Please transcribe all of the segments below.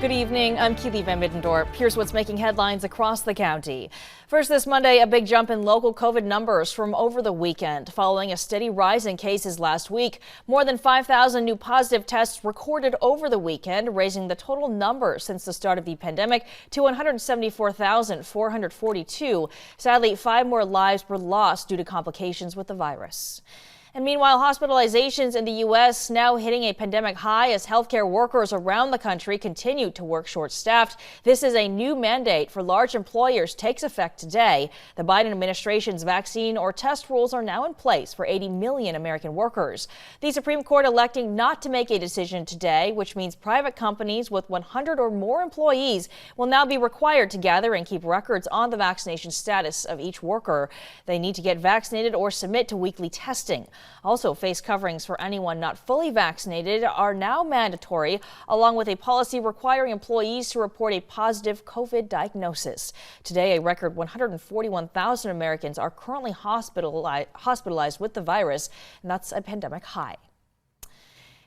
Good evening. I'm Keely Van Middendorp. Here's what's making headlines across the county. First this Monday, a big jump in local COVID numbers from over the weekend. Following a steady rise in cases last week, more than 5,000 new positive tests recorded over the weekend, raising the total number since the start of the pandemic to 174,442. Sadly, 5 more lives were lost due to complications with the virus. And meanwhile, hospitalizations in the U.S. now hitting a pandemic high as healthcare workers around the country continue to work short-staffed. This is a new mandate for large employers takes effect today. The Biden administration's vaccine or test rules are now in place for 80 million American workers. The Supreme Court electing not to make a decision today, which means private companies with 100 or more employees will now be required to gather and keep records on the vaccination status of each worker. They need to get vaccinated or submit to weekly testing. Also, face coverings for anyone not fully vaccinated are now mandatory, along with a policy requiring employees to report a positive COVID diagnosis. Today, a record 141,000 Americans are currently hospitalized with the virus, and that's a pandemic high.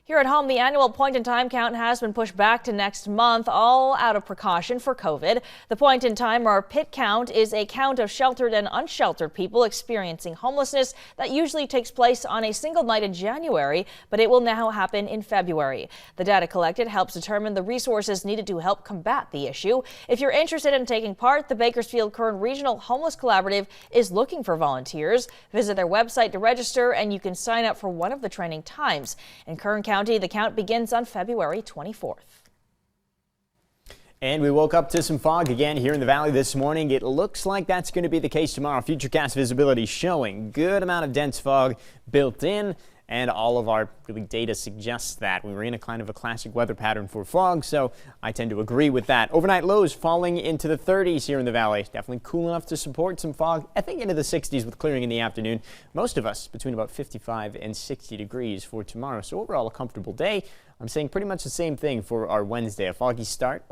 Here at home, the annual point-in-time count has been pushed back to next month, all out of precaution for COVID. The point-in-time, or PIT count, is a count of sheltered and unsheltered people experiencing homelessness that usually takes place on a single night in January, but it will now happen in February. The data collected helps determine the resources needed to help combat the issue. If you're interested in taking part, the Bakersfield Kern Regional Homeless Collaborative is looking for volunteers. Visit their website to register, and you can sign up for one of the training times. In Kern County, the count begins on February 24th. And we woke up to some fog again here in the valley this morning. It looks like that's going to be the case tomorrow. Futurecast visibility showing good amount of dense fog built in, and all of our data suggests that. We were in a kind of a classic weather pattern for fog, so I tend to agree with that. Overnight lows falling into the 30s here in the valley. Definitely cool enough to support some fog. I think into the 60s with clearing in the afternoon. Most of us between about 55 and 60 degrees for tomorrow. So overall a comfortable day. I'm saying pretty much the same thing for our Wednesday. A foggy start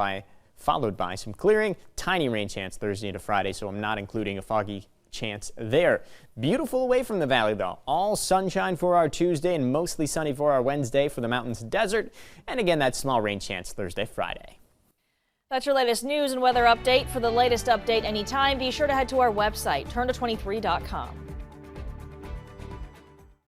followed by some clearing. Tiny rain chance Thursday into Friday, so I'm not including a foggy chance there. Beautiful away from the valley though. All sunshine for our Tuesday and mostly sunny for our Wednesday for the mountains and desert. And again, that small rain chance Thursday, Friday. That's your latest news and weather update. For the latest update anytime, be sure to head to our website, turn to23.com.